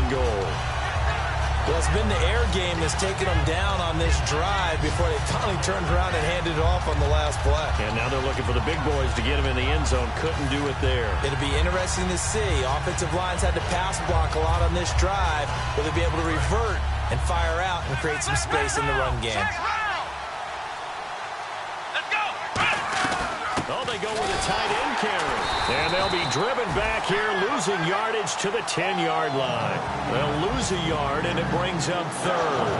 and goal. Well, it's been the air game that's taken them down on this drive before they finally turned around and handed it off on the last play. And now they're looking for the big boys to get him in the end zone. Couldn't do it there. It'll be interesting to see. Offensive lines had to pass block a lot on this drive. Will they be able to revert and fire out and create some space in the run game? Oh, they go with a tight end carry. And they'll be driven back here, losing yardage to the 10-yard line. They'll lose a yard, and it brings up third.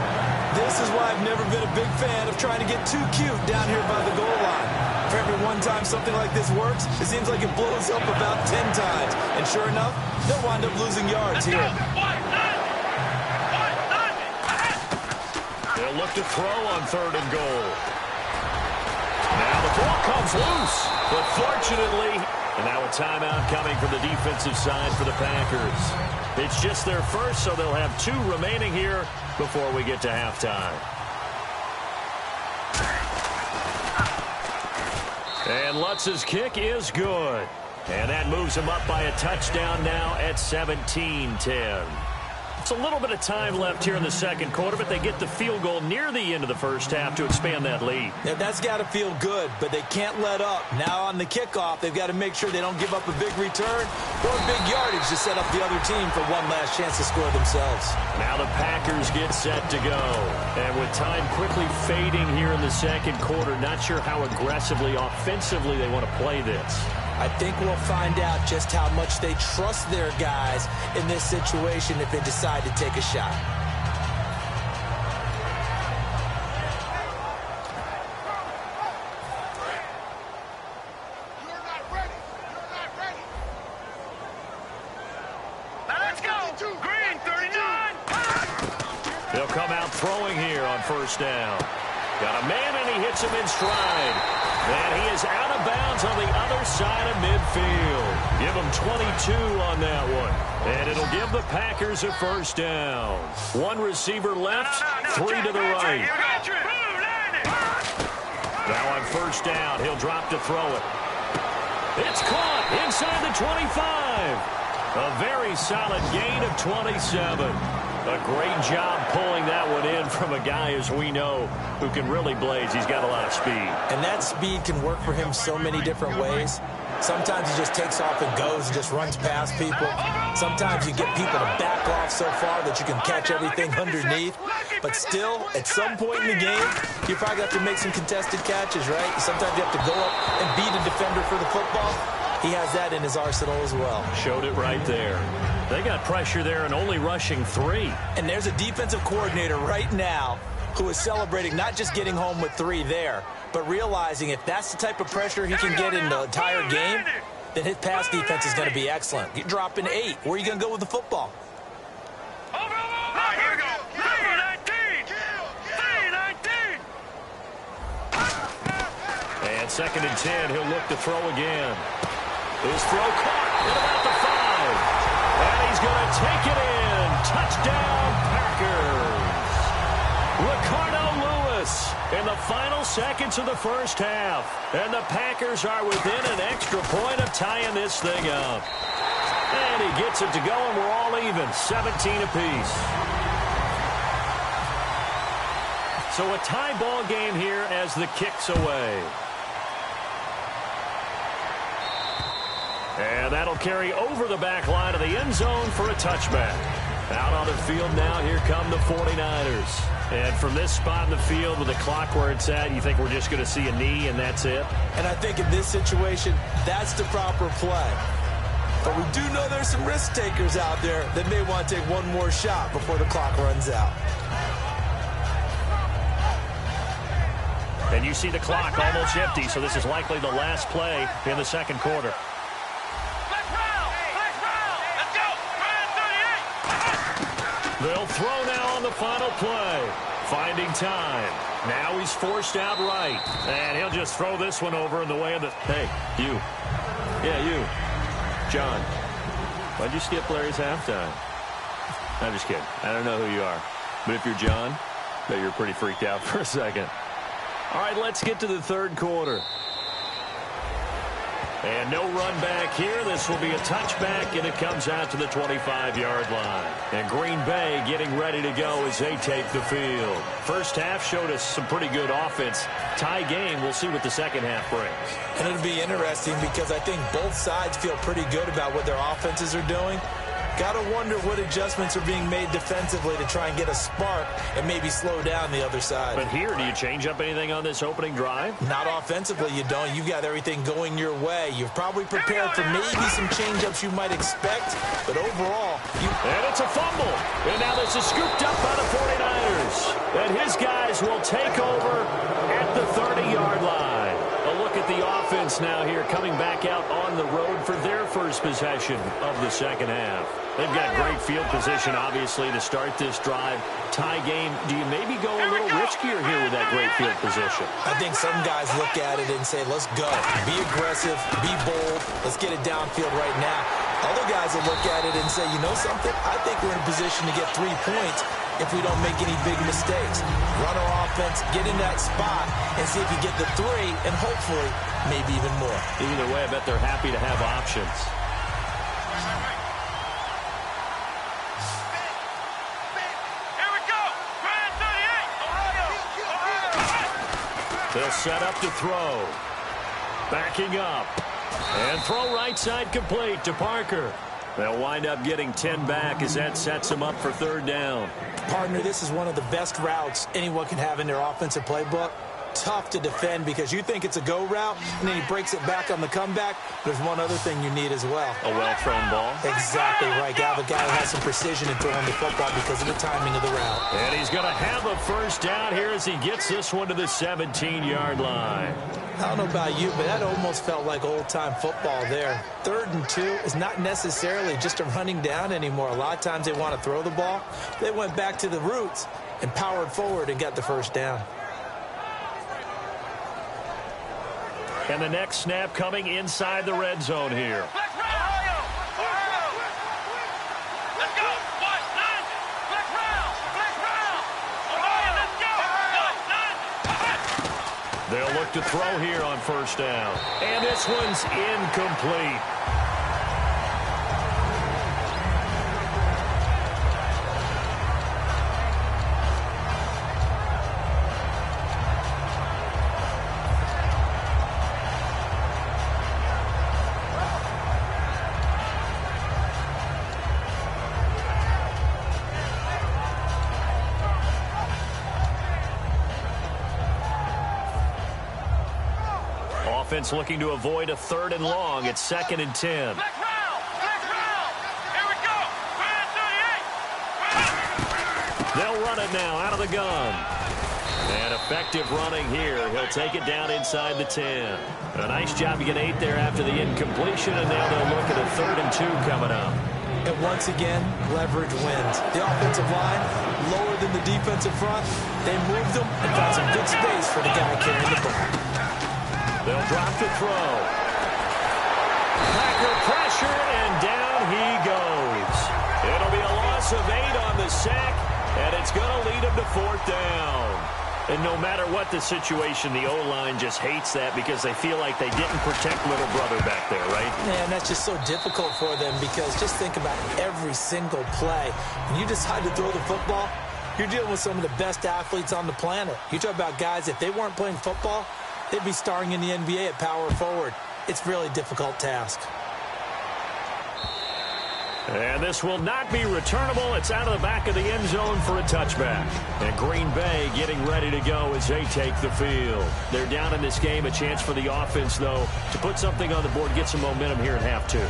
This is why I've never been a big fan of trying to get too cute down here by the goal line. For every one time something like this works, it seems like it blows up about 10 times. And sure enough, they'll wind up losing yards here. They'll look to throw on third and goal. Now the ball comes loose, but fortunately, and now a timeout coming from the defensive side for the Packers. It's just their first, so they'll have 2 remaining here before we get to halftime. And Lutz's kick is good. And that moves him up by a touchdown now at 17-10. It's a little bit of time left here in the second quarter, but they get the field goal near the end of the first half to expand that lead. Yeah, that's got to feel good, but they can't let up. Now on the kickoff, they've got to make sure they don't give up a big return or big yardage to set up the other team for one last chance to score themselves. Now the Packers get set to go. And with time quickly fading here in the second quarter, not sure how aggressively, offensively they want to play this. I think we'll find out just how much they trust their guys in this situation if they decide to take a shot. Let's go. Green, 39. They'll come out throwing here on first down. Got a man, and he hits him in stride. And he is out of bounds on the other side of midfield. Give him 22 on that one. And it'll give the Packers a first down. 1 receiver left, 3 to the right. Now on first down, he'll drop to throw it. It's caught inside the 25. A very solid gain of 27. A great job pulling that one in from a guy, as we know, who can really blaze. He's got a lot of speed. And that speed can work for him so many different ways. Sometimes he just takes off and goes and just runs past people. Sometimes you get people to back off so far that you can catch everything underneath. But still, at some point in the game, you probably have to make some contested catches, right? Sometimes you have to go up and beat a defender for the football. He has that in his arsenal as well. Showed it right there. They got pressure there and only rushing 3. And there's a defensive coordinator right now who is celebrating not just getting home with 3 there, but realizing if that's the type of pressure he can get in the entire game, then his pass defense is going to be excellent. You're dropping 8. Where are you going to go with the football? Here we go. 3-19. And 2nd and 10, he'll look to throw again. His throw caught at about the 5. And he's going to take it in. Touchdown, Packers. Ricardo Lewis in the final seconds of the first half. And the Packers are within an extra point of tying this thing up. And he gets it to go, and we're all even, 17 apiece. So a tie ball game here as the kick's away. And that'll carry over the back line of the end zone for a touchback. Out on the field now, here come the 49ers. And from this spot in the field with the clock where it's at, you think we're just going to see a knee and that's it? And I think in this situation, that's the proper play. But we do know there's some risk takers out there that may want to take one more shot before the clock runs out. And you see the clock almost empty, so this is likely the last play in the second quarter. They'll throw now on the final play. Finding time. Now he's forced out right. And he'll just throw this one over in the way of the... Hey, you. Yeah, you. John. Why'd you skip Larry's halftime? I'm just kidding. I don't know who you are. But if you're John, I bet you're pretty freaked out for a second. All right, let's get to the third quarter. And no run back here. This will be a touchback, and it comes out to the 25-yard line. And Green Bay getting ready to go as they take the field. First half showed us some pretty good offense. Tie game. We'll see what the second half brings. And it'll be interesting because I think both sides feel pretty good about what their offenses are doing. Got to wonder what adjustments are being made defensively to try and get a spark and maybe slow down the other side. But here, do you change up anything on this opening drive? Not offensively, you don't. You've got everything going your way. You've probably prepared for maybe some change-ups you might expect, but overall, And it's a fumble. And now this is scooped up by the 49ers. And his guys will take over at the 30-yard line. A look at the offense now here, coming back out on the road for their first possession of the second half. They've got great field position, obviously, to start this drive. Tie game, do you maybe go a little riskier here with that great field position? I think some guys look at it and say, let's go. Be aggressive, be bold, let's get it downfield right now. Other guys will look at it and say, you know something? I think we're in a position to get 3 points if we don't make any big mistakes. Run our offense, get in that spot, and see if you get the 3, and hopefully, maybe even more. Either way, I bet they're happy to have options. They'll set up to throw. Backing up. And throw right side complete to Parker. They'll wind up getting 10 back as that sets them up for third down. Partner, this is one of the best routes anyone can have in their offensive playbook. Tough to defend because you think it's a go route, and then he breaks it back on the comeback. There's one other thing you need as well. A well-thrown ball. Exactly right. Got a guy who has some precision in throwing the football because of the timing of the route. And he's going to have a first down here as he gets this one to the 17-yard line. I don't know about you, but that almost felt like old-time football there. 3rd and 2 is not necessarily just a running down anymore. A lot of times they want to throw the ball. They went back to the roots and powered forward and got the first down. And the next snap coming inside the red zone here. They'll look to throw here on first down. And this one's incomplete. Offense looking to avoid a 3rd and long. It's 2nd and 10. Here we go. They'll run it now out of the gun. And effective running here. He'll take it down inside the 10. A nice job to get 8 there after the incompletion, and now they'll look at a 3rd and 2 coming up. And once again, leverage wins. The offensive line, lower than the defensive front. They moved them and found some good space for the guy carrying the ball. They'll drop the throw. Packer pressure, and down he goes. It'll be a loss of 8 on the sack, and it's going to lead him to 4th down. And no matter what the situation, the O-line just hates that because they feel like they didn't protect little brother back there, right? Man, that's just so difficult for them because just think about every single play. When you decide to throw the football, you're dealing with some of the best athletes on the planet. You talk about guys, if they weren't playing football, they'd be starring in the NBA at power forward. It's a really difficult task. And this will not be returnable. It's out of the back of the end zone for a touchback. And Green Bay getting ready to go as they take the field. They're down in this game. A chance for the offense, though, to put something on the board, get some momentum here in half 2.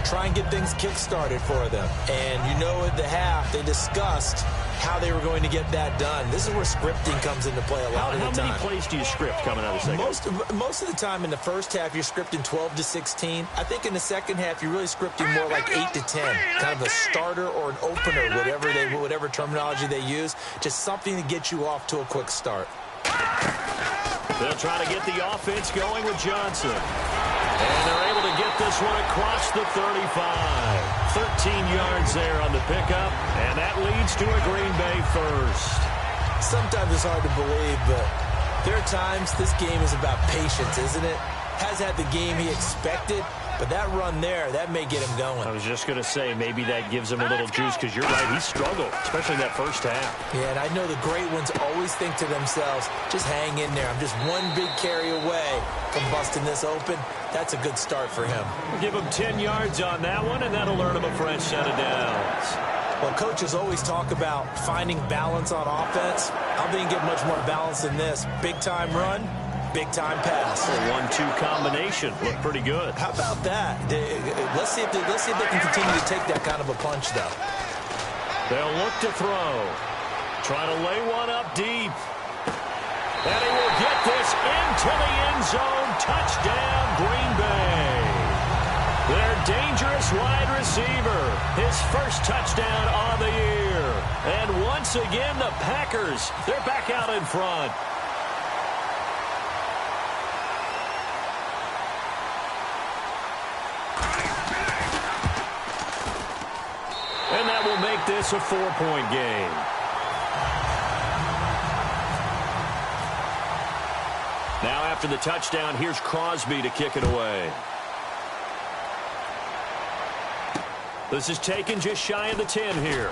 Try and get things kick-started for them. And you know at the half, they discussed how they were going to get that done. This is where scripting comes into play a lot of the time. How many plays do you script coming out of the second? Most of the time in the first half, you're scripting 12 to 16. I think in the second half, you're really scripting more like 8 to 10. Kind of a starter or an opener, whatever terminology they use. Just something to get you off to a quick start. They'll try to get the offense going with Johnson. And they're able to get this one across the 35. 13 yards there on the pickup, and that leads to a Green Bay first. Sometimes it's hard to believe, but there are times this game is about patience, isn't it? has had the game he expected, but that run there, that may get him going. I was just going to say, maybe that gives him a little juice, because you're right, he struggled, especially in that first half. Yeah, and I know the great ones always think to themselves, just hang in there. I'm just one big carry away from busting this open. That's a good start for him. We'll give him 10 yards on that one, and that'll earn him a fresh set of downs. Well, coaches always talk about finding balance on offense. I don't think you get much more balance than this. Big-time run, big-time pass. A 1-2 combination. Looked pretty good. How about that? Let's see if they can continue to take that kind of a punch, though. They'll look to throw. Trying to lay one up deep. And he will get this into the end zone. Touchdown, Green Bay. Their dangerous wide receiver. His first touchdown on the year. And once again, the Packers, they're back out in front. And that will make this a 4-point game. Now after the touchdown, here's Crosby to kick it away. This is taken just shy of the 10 here.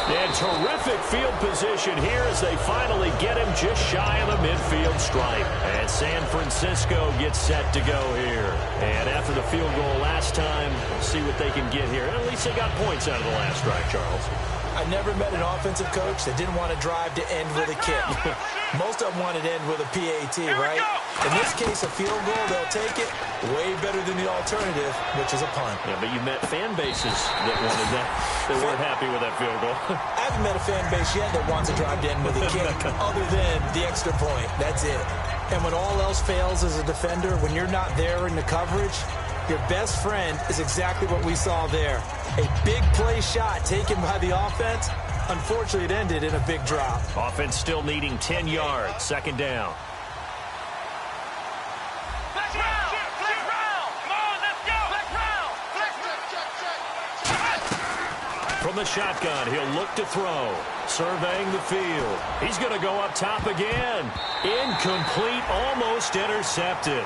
And terrific field position here as they finally get him just shy of the midfield stripe. And San Francisco gets set to go here. And after the field goal last time, we'll see what they can get here. And at least they got points out of the last drive, Charles. I never met an offensive coach that didn't want to drive to end with a kick. Most of them wanted to end with a PAT, right? In this case, a field goal, they'll take it. Way better than the alternative, which is a punt. Yeah, but you met fan bases that wanted that. They weren't happy with that field goal. I haven't met a fan base yet that wants to drive to end with a kick other than the extra point. That's it. And when all else fails as a defender, when you're not there in the coverage, your best friend is exactly what we saw there. A big play shot taken by the offense. Unfortunately, it ended in a big drop. Offense still needing 10 yards. Second down. From the shotgun, he'll look to throw. Surveying the field. He's going to go up top again. Incomplete, almost intercepted.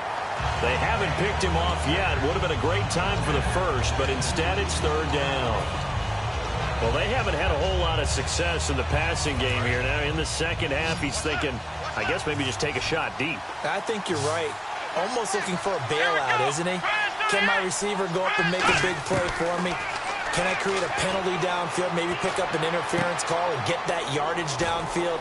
They haven't picked him off yet. Would have been a great time for the first, but instead it's third down. Well, they haven't had a whole lot of success in the passing game here. Now in the second half, he's thinking, I guess maybe just take a shot deep. I think you're right. Almost looking for a bailout, isn't he? Can my receiver go up and make a big play for me? Can I create a penalty downfield, maybe pick up an interference call and get that yardage downfield?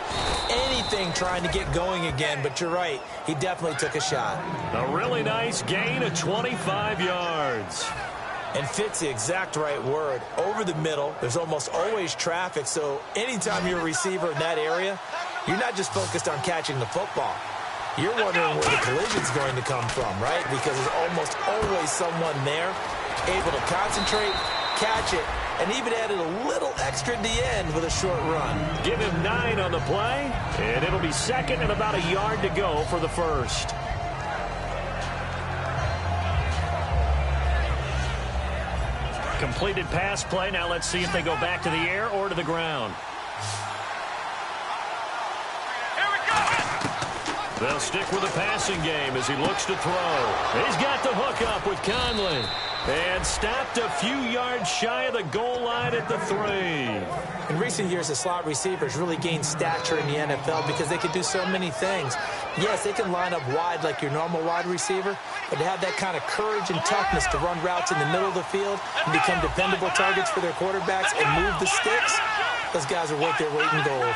Anything trying to get going again, but you're right. He definitely took a shot. A really nice gain of 25 yards. And fits the exact right word. Over the middle, there's almost always traffic, so anytime you're a receiver in that area, you're not just focused on catching the football. You're wondering where the collision's going to come from, right? Because there's almost always someone there able to concentrate, catch it, and even added a little extra at the end with a short run. Give him 9 on the play, and it'll be second and about a yard to go for the first. Completed pass play. Now let's see if they go back to the air or to the ground. Here we go. They'll stick with the passing game as he looks to throw. He's got the hook up with Conley. And stopped a few yards shy of the goal line at the 3. In recent years, the slot receivers really gained stature in the NFL because they can do so many things. Yes, they can line up wide like your normal wide receiver, but to have that kind of courage and toughness to run routes in the middle of the field and become dependable targets for their quarterbacks and move the sticks, those guys are worth their weight in gold.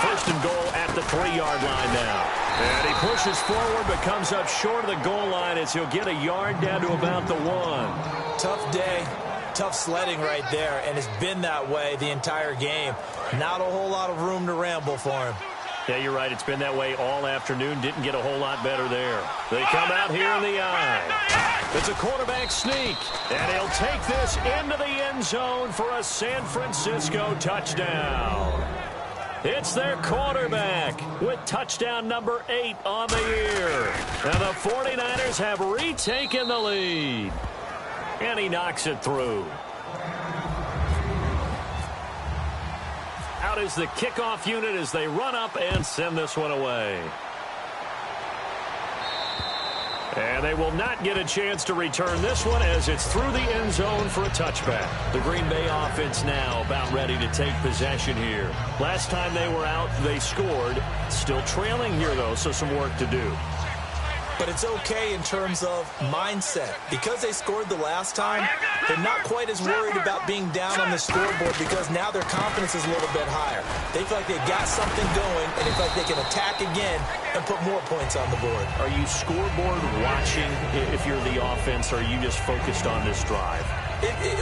First and goal at the 3-yard line now. And he pushes forward but comes up short of the goal line as he'll get a yard down to about the 1. Tough day, tough sledding right there, and it's been that way the entire game. Not a whole lot of room to ramble for him. Yeah, you're right. It's been that way all afternoon. Didn't get a whole lot better there. They come out here in the eye. It's a quarterback sneak, and he'll take this into the end zone for a San Francisco touchdown. It's their quarterback with touchdown number 8 on the year. And the 49ers have retaken the lead. And he knocks it through. Out is the kickoff unit as they run up and send this one away. And they will not get a chance to return this one as it's through the end zone for a touchback. The Green Bay offense now about ready to take possession here. Last time they were out, they scored. Still trailing here, though, so some work to do. But it's okay in terms of mindset. Because they scored the last time, they're not quite as worried about being down on the scoreboard because now their confidence is a little bit higher. They feel like they've got something going, and they feel like they can attack again and put more points on the board. Are you scoreboard watching if you're the offense, or are you just focused on this drive?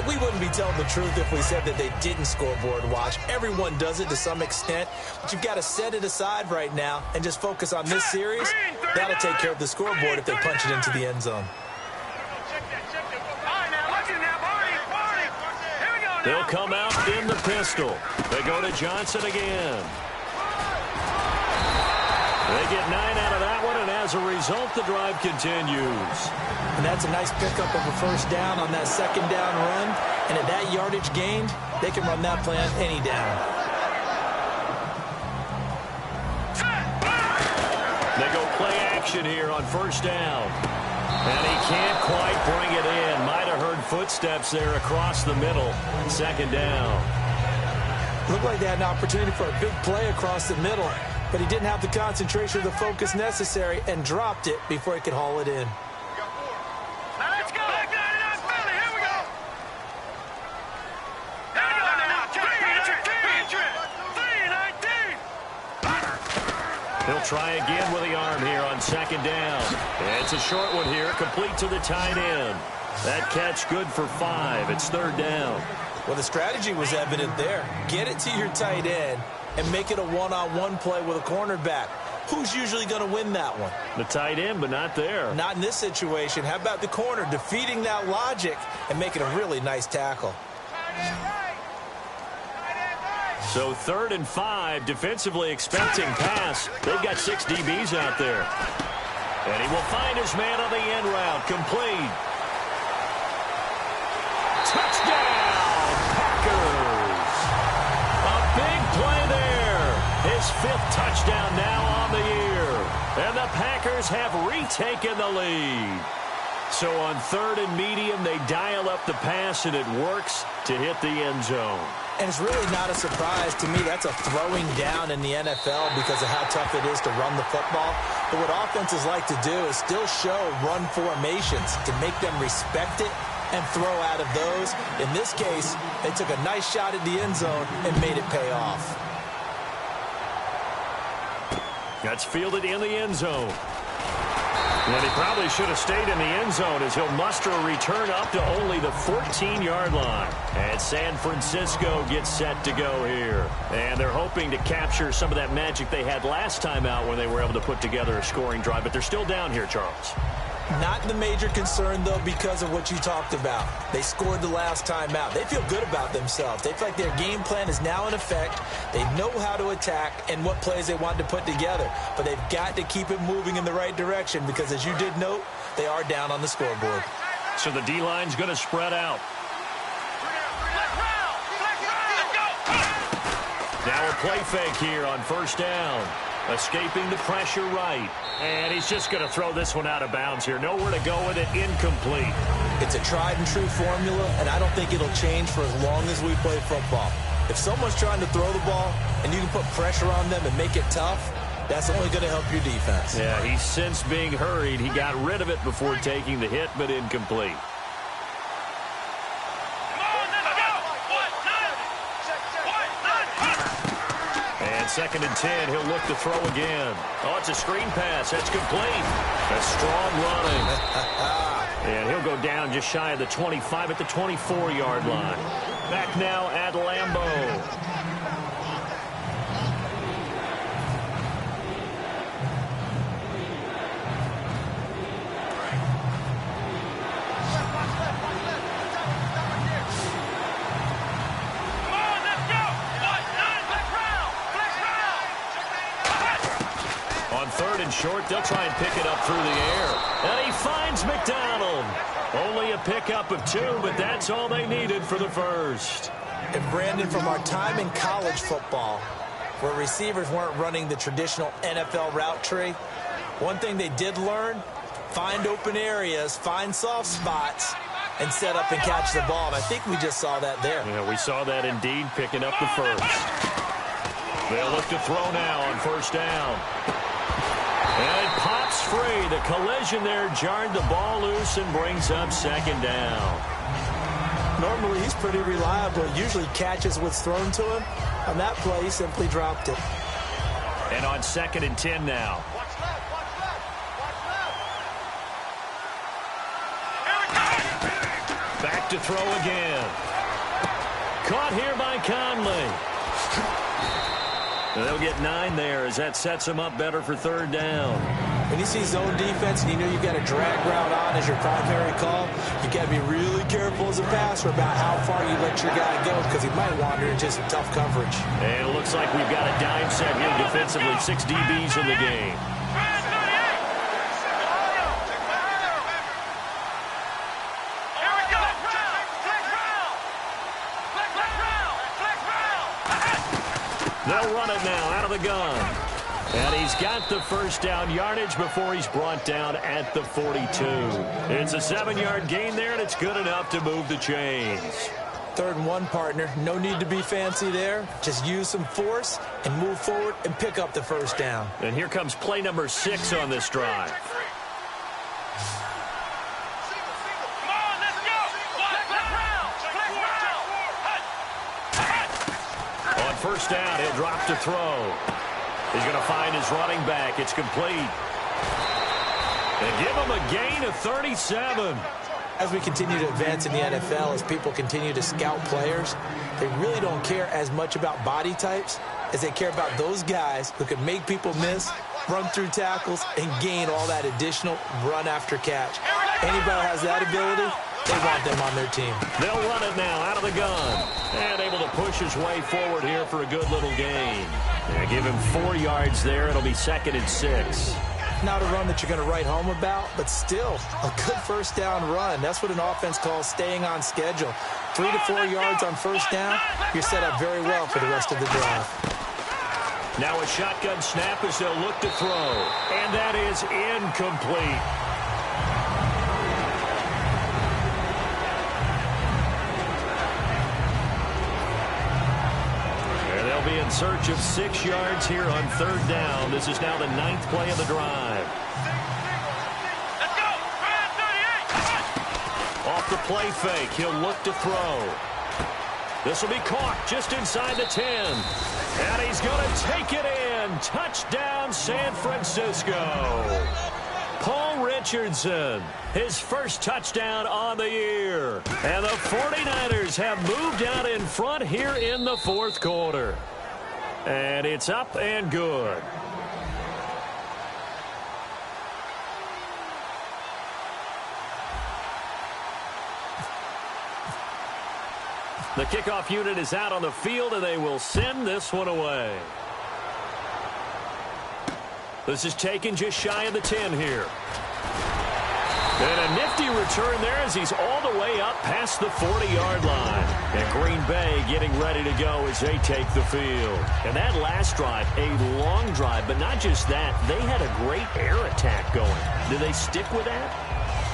We wouldn't be telling the truth if we said that they didn't scoreboard watch. Everyone does it to some extent, but you've got to set it aside right now and just focus on this series. That'll take care of the scoreboard if they punch it into the end zone. They'll come out in the pistol. They go to Johnson again. They get 9 out of that one, and as a result, the drive continues. And that's a nice pickup of a first down on that second down run. And at that yardage gained, they can run that play on any down. They go play action here on first down. And he can't quite bring it in. Might have heard footsteps there across the middle. Second down. Looked like they had an opportunity for a big play across the middle, but he didn't have the concentration or the focus necessary and dropped it before he could haul it in. Let's go. Here we go. He'll try again with the arm here on second down. It's a short one here, complete to the tight end. That catch good for 5. It's third down. Well, the strategy was evident there. Get it to your tight end and make it a one-on-one play with a cornerback. Who's usually going to win that one? The tight end, but not there. Not in this situation. How about the corner defeating that logic and making a really nice tackle? So 3rd and 5, defensively expecting pass. They've got 6 DBs out there. And he will find his man on the end route. Complete. Touchdown, Packers. A big play there. His 5th touchdown now on the year. And the Packers have retaken the lead. So on 3rd and medium, they dial up the pass, and it works to hit the end zone. And it's really not a surprise to me. That's a throwing down in the NFL because of how tough it is to run the football. But what offenses like to do is still show run formations to make them respect it and throw out of those. In this case, they took a nice shot at the end zone and made it pay off. That's fielded in the end zone. And he probably should have stayed in the end zone as he'll muster a return up to only the 14-yard line. And San Francisco gets set to go here. And they're hoping to capture some of that magic they had last time out when they were able to put together a scoring drive. But they're still down here, Charles. Not the major concern, though, because of what you talked about. They scored the last time out. They feel good about themselves. They feel like their game plan is now in effect. They know how to attack and what plays they want to put together. But they've got to keep it moving in the right direction because, as you did note, they are down on the scoreboard. So the D-line's going to spread out. Now a play fake here on first down. Escaping the pressure right. And he's just going to throw this one out of bounds here. Nowhere to go with it. Incomplete. It's a tried-and-true formula, and I don't think it'll change for as long as we play football. If someone's trying to throw the ball and you can put pressure on them and make it tough, that's only going to help your defense. Yeah, he's since being hurried. He got rid of it before taking the hit, but incomplete. And 2nd and 10, he'll look to throw again. Oh, it's a screen pass. That's complete. That's strong running. And he'll go down just shy of the 25 at the 24-yard line. Back now at Lambeau. On 3rd and short, they'll try and pick it up through the air. And he finds McDonald. Only a pickup of 2, but that's all they needed for the first. And Brandon, from our time in college football, where receivers weren't running the traditional NFL route tree, one thing they did learn, find open areas, find soft spots, and set up and catch the ball. And I think we just saw that there. Yeah, we saw that indeed, picking up the first. They'll look to throw now on 1st down. And it pops free. The collision there jarred the ball loose and brings up 2nd down. Normally, he's pretty reliable. Usually catches what's thrown to him. On that play, he simply dropped it. And on 2nd and 10 now. Back to throw again. Caught here by Conley. They'll get 9 there as that sets them up better for 3rd down. When you see zone defense and you know you've got a drag route on as your primary call, you got to be really careful as a passer about how far you let your guy go because he might wander into some tough coverage. And it looks like we've got a dime set here defensively. 6 DBs in the game. They'll run it now out of the gun. And he's got the 1st down yardage before he's brought down at the 42. It's a 7-yard gain there, and it's good enough to move the chains. 3rd and 1, partner. No need to be fancy there. Just use some force and move forward and pick up the 1st down. And here comes play number 6 on this drive. On 1st down, he'll drop to throw. He's going to find his running back. It's complete. And give him a gain of 37. As we continue to advance in the NFL, as people continue to scout players, they really don't care as much about body types as they care about those guys who can make people miss, run through tackles, and gain all that additional run after catch. Anybody who has that ability, they want them on their team. They'll run it now out of the gun. And able to push his way forward here for a good little gain. Yeah, give him 4 yards there. It'll be 2nd and 6. Not a run that you're going to write home about, but still a good 1st down run. That's what an offense calls staying on schedule. 3 to 4 yards on 1st down, you're set up very well for the rest of the drive. Now a shotgun snap as they'll look to throw. And that is incomplete. Be in search of 6 yards here on 3rd down. This is now the 9th play of the drive. Let's go. Off the play fake, he'll look to throw. This will be caught just inside the 10. And he's going to take it in. Touchdown, San Francisco. Paul Richardson, his first touchdown on the year. And the 49ers have moved out in front here in the 4th quarter. And it's up and good. The kickoff unit is out on the field, and they will send this one away. This is taken just shy of the 10 here. And a nifty return there as he's all the way up past the 40-yard line. And Green Bay getting ready to go as they take the field. And that last drive, a long drive, but not just that. They had a great air attack going. Do they stick with that?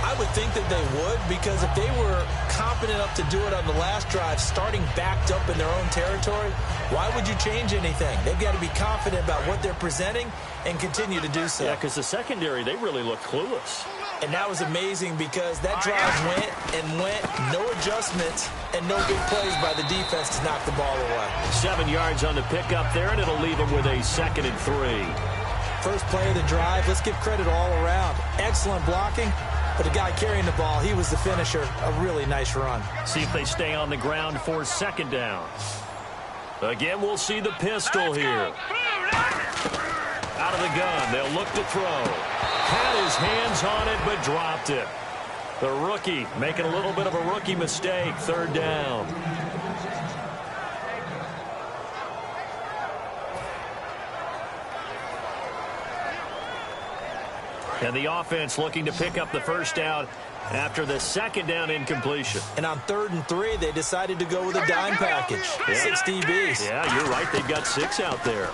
I would think that they would, because if they were competent enough to do it on the last drive, starting backed up in their own territory, why would you change anything? They've got to be confident about what they're presenting and continue to do so. Yeah, because the secondary, they really look clueless. And that was amazing because that drive went and went, no adjustments, and no big plays by the defense to knock the ball away. 7 yards on the pickup there, and it'll leave them with a 2nd and 3. First play of the drive, let's give credit all around. Excellent blocking. But the guy carrying the ball, he was the finisher. A really nice run. See if they stay on the ground for 2nd down. Again, we'll see the pistol here. Out of the gun, they'll look to throw. Had his hands on it, but dropped it. The rookie making a little bit of a rookie mistake. 3rd down. And the offense looking to pick up the first down after the second down incompletion. And on 3rd and 3, they decided to go with a dime package. 6 DBs. Yeah, you're right. They've got 6 out there.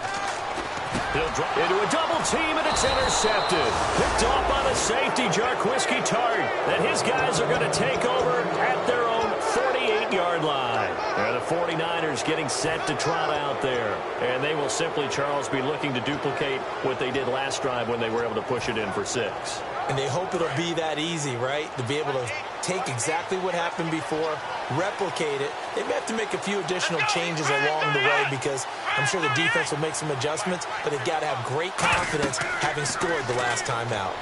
He'll drop into a double team, and it's intercepted. Picked off on a safety, Jarquiski Tart. And his guys are going to take over at their own 48-yard line. And the 49ers getting set to trot out there. And they will simply, Charles, be looking to duplicate what they did last drive when they were able to push it in for 6. And they hope it'll be that easy, right? To be able to take exactly what happened before, replicate it. They may have to make a few additional changes along the way because I'm sure the defense will make some adjustments, but they've got to have great confidence having scored the last time out.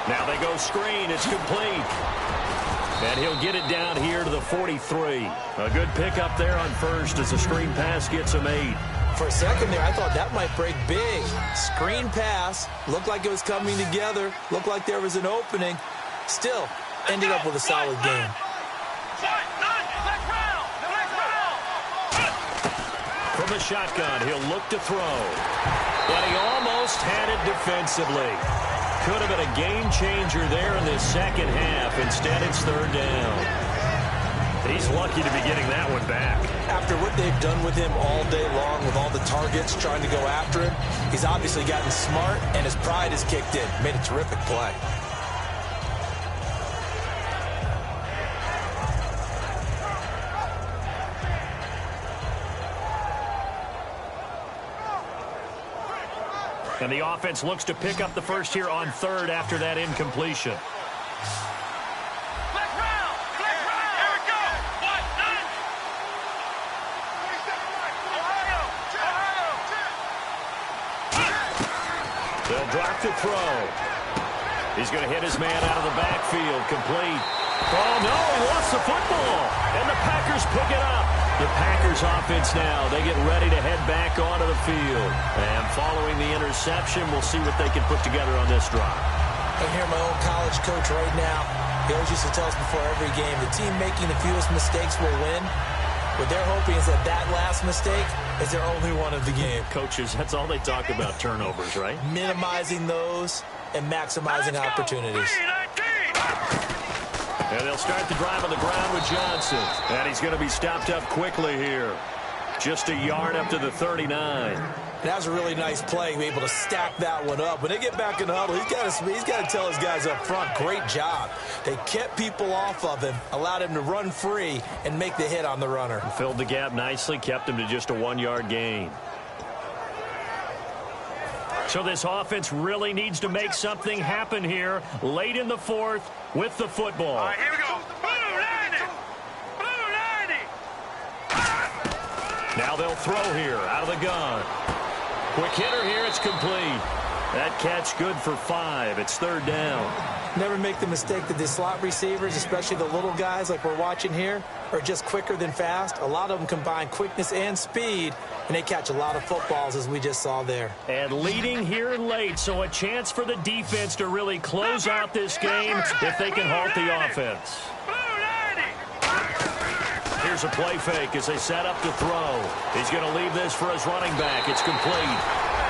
Now they go screen. It's complete. And he'll get it down here to the 43. A good pickup there on first as the screen pass gets him 8. For a second there, I thought that might break big. Screen pass. Looked like it was coming together. Looked like there was an opening. Still, ended up with a solid game. From the shotgun, he'll look to throw. And he almost had it defensively. Could have been a game changer there in this second half. Instead, it's 3rd down. He's lucky to be getting that one back. After what they've done with him all day long with all the targets trying to go after him, he's obviously gotten smart, and his pride has kicked in. Made a terrific play. And the offense looks to pick up the first here on 3rd after that incompletion. They'll drop the throw. He's going to hit his man out of the backfield. Complete. Oh, no, he lost the football. And the Packers pick it up. The Packers offense now, they get ready to head back onto the field. And following the interception, we'll see what they can put together on this drive. I hear my old college coach right now. He always used to tell us before every game, the team making the fewest mistakes will win. What they're hoping is that that last mistake is their only one of the game. Coaches, that's all they talk about, turnovers, right? Minimizing those and maximizing opportunities. And they'll start the drive on the ground with Johnson. And he's going to be stopped up quickly here. Just a yard up to the 39. That was a really nice play, be able to stack that one up. When they get back in the huddle, he's got to tell his guys up front, great job. They kept people off of him, allowed him to run free and make the hit on the runner. Filled the gap nicely, kept him to just a 1-yard gain. So this offense really needs to make something happen here late in the 4th with the football. All right, here we go. Blue 90. Blue 90. Now they'll throw here out of the gun. Quick hitter here. It's complete. That catch good for 5. It's 3rd down. Never make the mistake that the slot receivers, especially the little guys like we're watching here, are just quicker than fast. A lot of them combine quickness and speed, and they catch a lot of footballs, as we just saw there. And leading here late, so a chance for the defense to really close out this game if they can halt the offense. Here's a play fake as they set up to throw. He's going to leave this for his running back. It's complete.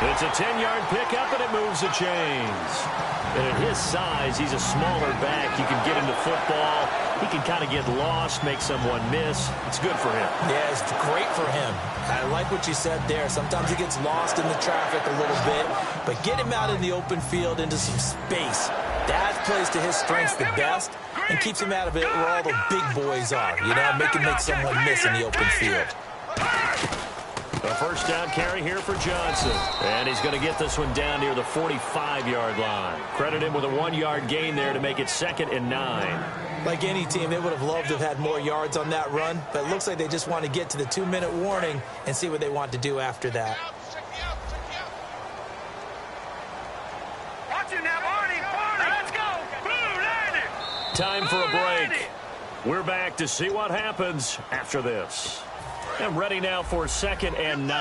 It's a 10-yard pickup, and it moves the chains. And at his size, he's a smaller back. You can get into football. He can kind of get lost, make someone miss. It's good for him. Yeah, it's great for him. I like what you said there. Sometimes he gets lost in the traffic a little bit, but get him out in the open field into some space. That plays to his strengths the best and keeps him out of it where all the big boys are. You know, make someone miss in the open field. A first down carry here for Johnson. And he's going to get this one down near the 45-yard line. Credit him with a 1-yard gain there to make it 2nd and 9. Like any team, they would have loved to have had more yards on that run, but it looks like they just want to get to the 2-minute warning and see what they want to do after that. Watch it now, Barney. Let's go. Blue 90. Time for a break. We're back to see what happens after this. And ready now for 2nd and 9. All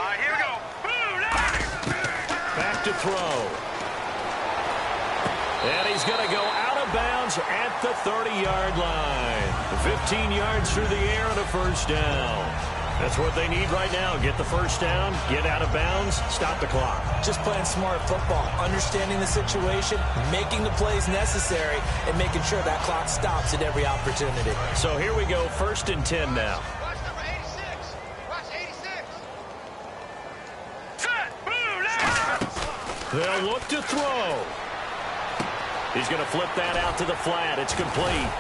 right, here we go. Blue 90. Back to throw. And he's going to go out of bounds at the 30-yard line. 15 yards through the air and a first down. That's what they need right now. Get the first down, get out of bounds, stop the clock. Just playing smart football, understanding the situation, making the plays necessary, and making sure that clock stops at every opportunity. So here we go, 1st and 10 now. Watch number 86. Watch 86. Set. Blue line. They'll look to throw. He's going to flip that out to the flat. It's complete.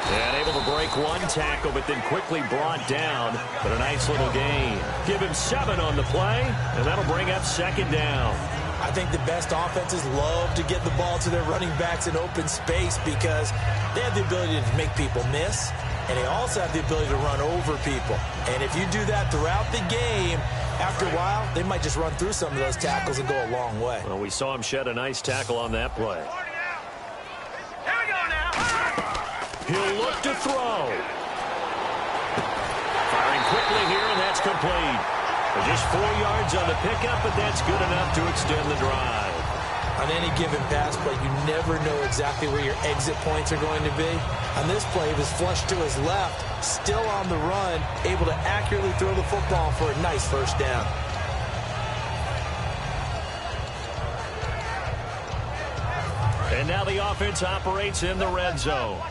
And able to break one tackle, but then quickly brought down. But a nice little gain. Give him 7 on the play, and that'll bring up 2nd down. I think the best offenses love to get the ball to their running backs in open space because they have the ability to make people miss, and they also have the ability to run over people. And if you do that throughout the game, after a while, they might just run through some of those tackles and go a long way. Well, we saw him shed a nice tackle on that play. Here we go now. He'll look to throw. Firing quickly here, and that's complete. Just 4 yards on the pickup, but that's good enough to extend the drive. On any given pass play, you never know exactly where your exit points are going to be. On this play, he was flushed to his left, still on the run, able to accurately throw the football for a nice first down. And now the offense operates in the red zone.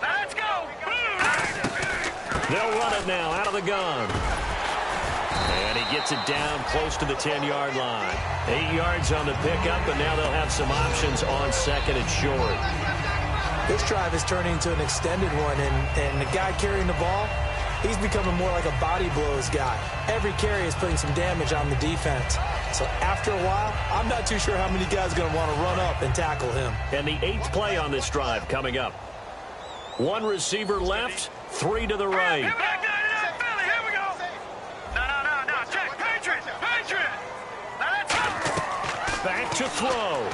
Let's go. They'll run it now out of the gun. And he gets it down close to the 10-yard line. 8 yards on the pickup, and now they'll have some options on 2nd and short. This drive is turning into an extended one, and the guy carrying the ball, he's becoming more like a body blows guy. Every carry is putting some damage on the defense. So after a while, I'm not too sure how many guys are going to want to run up and tackle him. And the 8th play on this drive coming up. 1 receiver left, 3 to the right. Here we go. No. Check. Patriot. Let's go. Back to throw.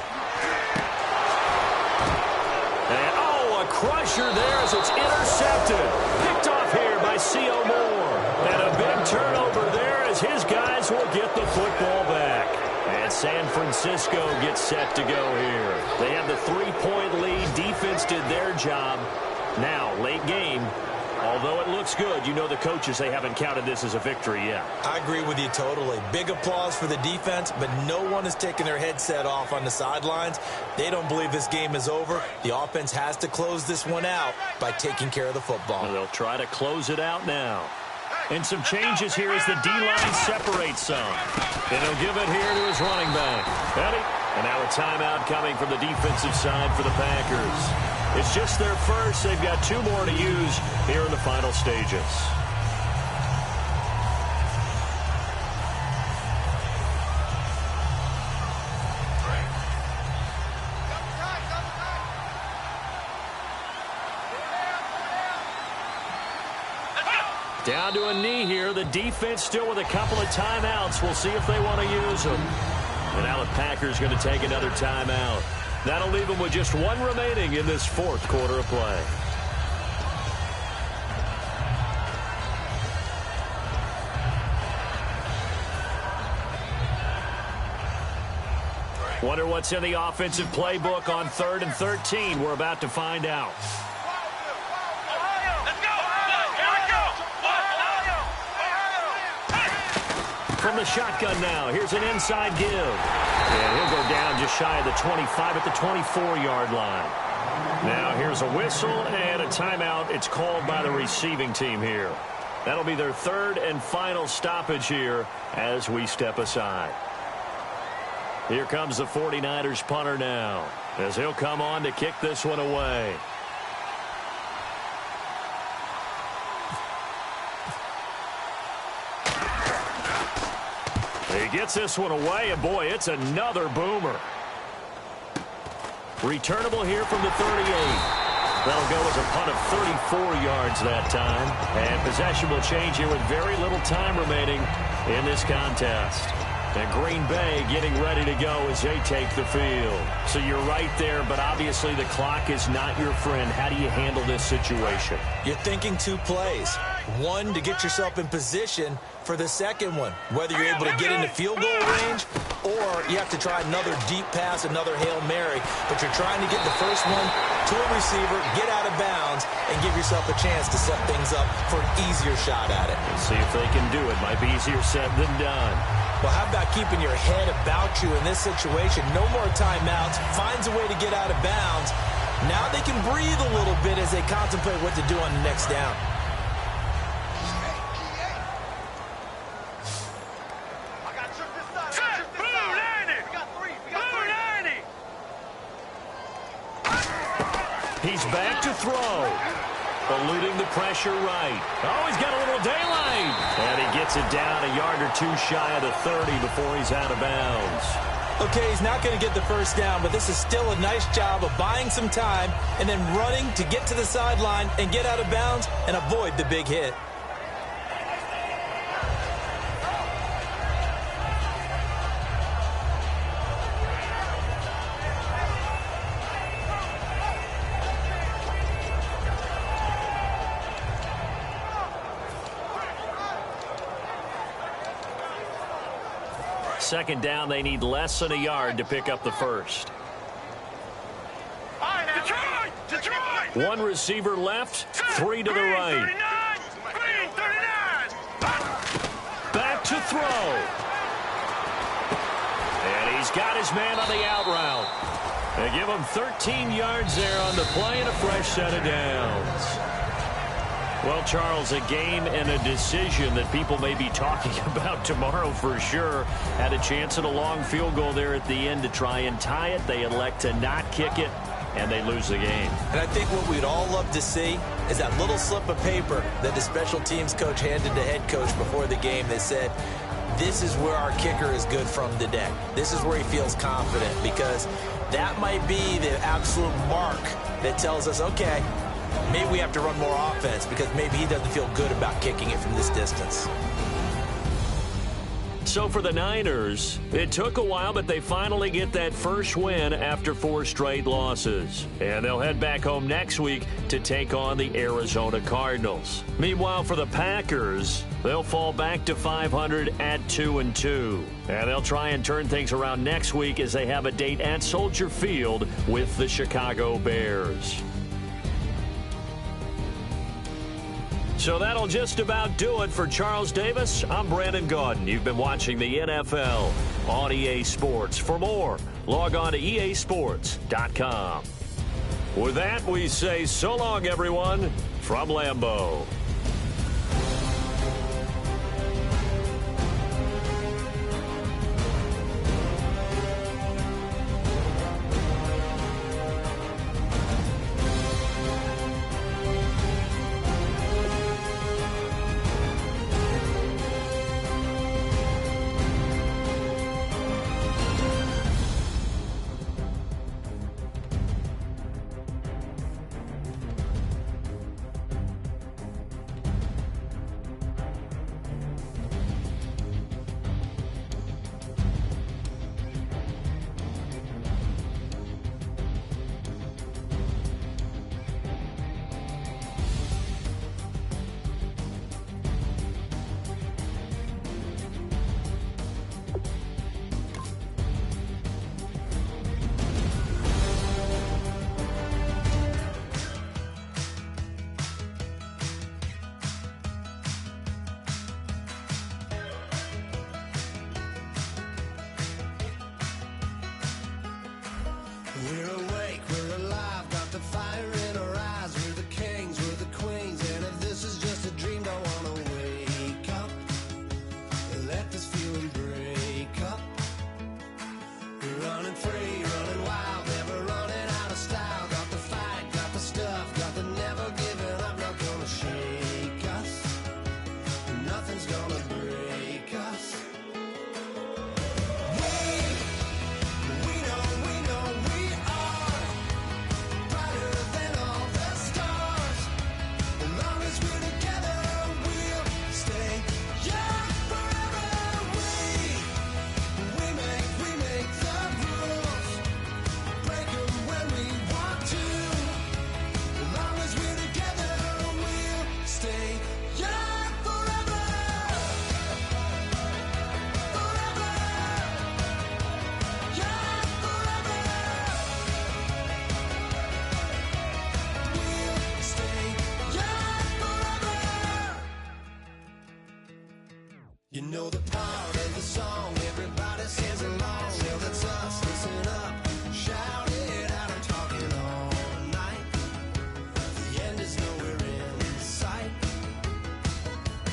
And, a crusher there as it's intercepted. Picked off here by C.O. Moore. And a big turnover there as his guys will get the football back. And San Francisco gets set to go here. They have the 3-point lead. Defense did their job. Now, late game, although it looks good, you know the coaches, they haven't counted this as a victory yet. I agree with you totally. Big applause for the defense, but no one is taking their headset off on the sidelines. They don't believe this game is over. The offense has to close this one out by taking care of the football. They'll try to close it out now. And some changes here as the D-line separates some. And he'll give it here to his running back. Ready? And now a timeout coming from the defensive side for the Packers. It's just their first. They've got 2 more to use here in the final stages. Down to a knee here. The defense still with a couple of timeouts. We'll see if they want to use them. And now the Packers going to take another timeout. That'll leave them with just 1 remaining in this 4th quarter of play. Wonder what's in the offensive playbook on 3rd and 13. We're about to find out. From the shotgun now, here's an inside give. And he'll go down just shy of the 25 at the 24-yard line. Now here's a whistle and a timeout. It's called by the receiving team here. That'll be their 3rd and final stoppage here as we step aside. Here comes the 49ers punter now as he'll come on to kick this one away. He gets this one away, and boy, it's another boomer. Returnable here from the 38. That'll go as a punt of 34 yards that time. And possession will change here with very little time remaining in this contest. And Green Bay getting ready to go as they take the field. So you're right there, but obviously the clock is not your friend. How do you handle this situation? You're thinking 2 plays. 1 to get yourself in position for the second one. Whether you're able to get into field goal range or you have to try another deep pass, another Hail Mary. But you're trying to get the first one to a receiver, get out of bounds, and give yourself a chance to set things up for an easier shot at it. We'll see if they can do it. Might be easier said than done. Well, how about keeping your head about you in this situation? No more timeouts. Finds a way to get out of bounds. Now they can breathe a little bit as they contemplate what to do on the next down. He's back to throw. Eluding the pressure right. Oh, he's got a little daylight. And he gets it down a yard or two shy of the 30 before he's out of bounds. Okay, he's not going to get the first down, but this is still a nice job of buying some time and then running to get to the sideline and get out of bounds and avoid the big hit. Second down, they need less than a yard to pick up the first. Detroit! One receiver left, three to the right. Back to throw. And he's got his man on the out route. They give him 13 yards there on the play and a fresh set of downs. Well, Charles, a game and a decision that people may be talking about tomorrow for sure. Had a chance at a long field goal there at the end to try and tie it. They elect to not kick it, and they lose the game. And I think what we'd all love to see is that little slip of paper that the special teams coach handed the head coach before the game that said, this is where our kicker is good from today. This is where he feels confident, because that might be the absolute mark that tells us, okay, maybe we have to run more offense because maybe he doesn't feel good about kicking it from this distance. So for the Niners, it took a while, but they finally get that first win after 4 straight losses. And they'll head back home next week to take on the Arizona Cardinals. Meanwhile, for the Packers, they'll fall back to 500 at 2-2. And they'll try and turn things around next week as they have a date at Soldier Field with the Chicago Bears. So that'll just about do it for Charles Davis. I'm Brandon Gaudin. You've been watching the NFL on EA Sports. For more, log on to easports.com. With that, we say so long, everyone, from Lambeau. We're awake, we're alive, got the fire in our eyes. We're the kings, we're the queens, and if this is just a dream, don't wanna wake up. Let this feeling break up. We're running free, running wild, never running out of style. Got the fight, got the stuff, got the never giving up. Not gonna shake us, nothing's gonna break us. We know we are You know the part of the song, everybody sings along. Well, that's us, listen up, shout it out, I'm talking all night. The end is nowhere in sight.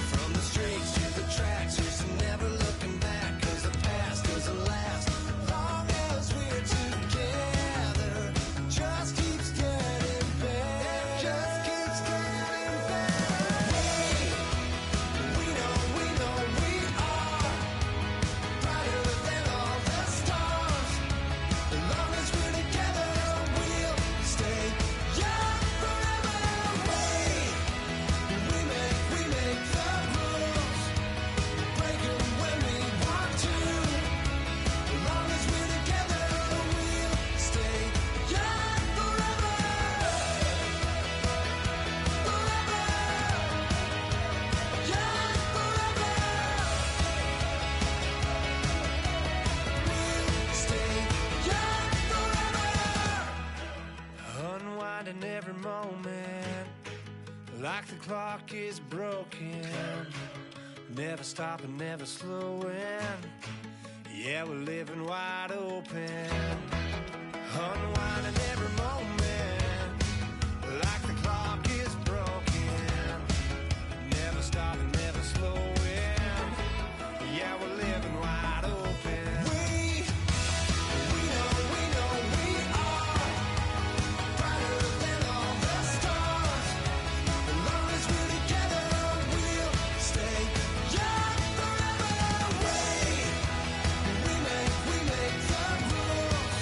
From the streets to the tracks, just never looking back, cause the past doesn't last. Long as we're together, just keeps getting better. Just keeps getting better. We know we are brighter than all the stars. As long as we're together, we'll stay young forever. We make the rules, break 'em when we want to. As long as we're together, we'll stay young forever. Forever. Young forever. We'll stay young forever. Unwinding every moment, like the clock is broken. Never stopping, never slowing. Yeah, we're living wide open. Unwinding every moment, like the clock is broken. Never stopping, never slowing. Yeah, we're living wide open. We know we are brighter than all the stars. As long as we're together, we'll stay young forever. We make the rules,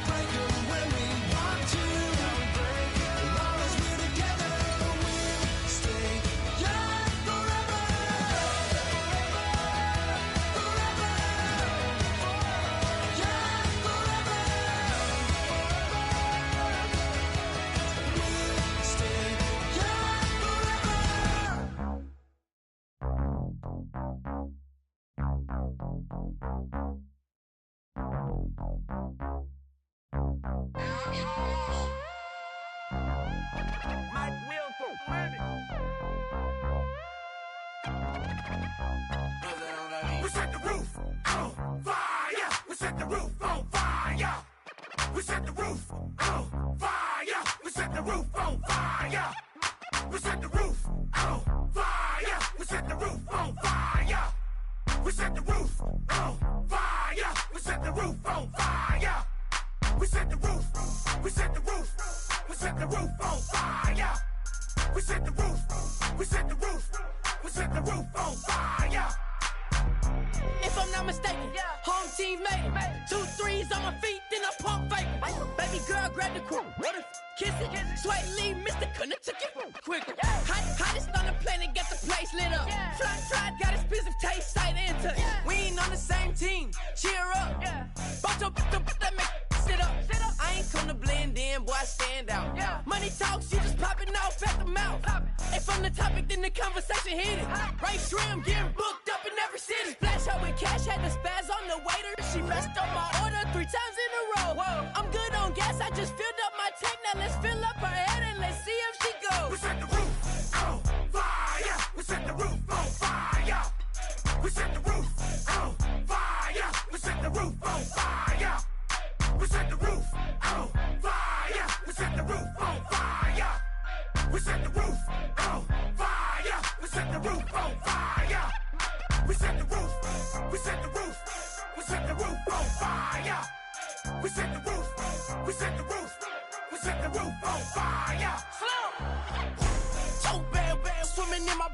break 'em when we want to. As long as we're together, we'll stay young forever. Forever. Young forever. We'll stay young forever. Mike Wilson, ready. We set the roof on fire. We set the roof on fire. We set the roof on fire. We set the roof on fire. We set the roof on fire. We set the roof on fire. We set the roof on fire. We set the roof on fire. We set the roof. We set the roof. We set the roof on fire. We set the roof. We set the roof. We set the roof on fire. If I'm not mistaken, home team made it. 2 3s on my feet, then I pump fake. Baby girl, grab the crew. What if kiss it? Sweat leave, Mr. Couldn't took it quicker. Hottest on the planet, get the place lit up. Fly, got expensive taste, sight into. We ain't on the same team. Cheer up. Bout your that make sit up. I ain't come to blend in, boy, I stand out. Money talks, you just popping off at the mouth. If I'm the topic, then the conversation heated. Right shrimp, getting booked up in every city. Splash out with cash, had the spaz on the waiter. She messed up my order 3 times in a row. I'm good on gas, I just filled up my tank. Now let's fill up her head and let's see if she goes. We set the roof on fire. We set the roof on fire. We set the roof on fire. We set the roof on fire. We set the roof on fire. We set the roof on fire. We set the roof on fire. We set the roof on fire. We set the roof. We set the roof. We set the roof on fire. We set the roof. We set the roof. We set the roof on fire. So bad, swimming in my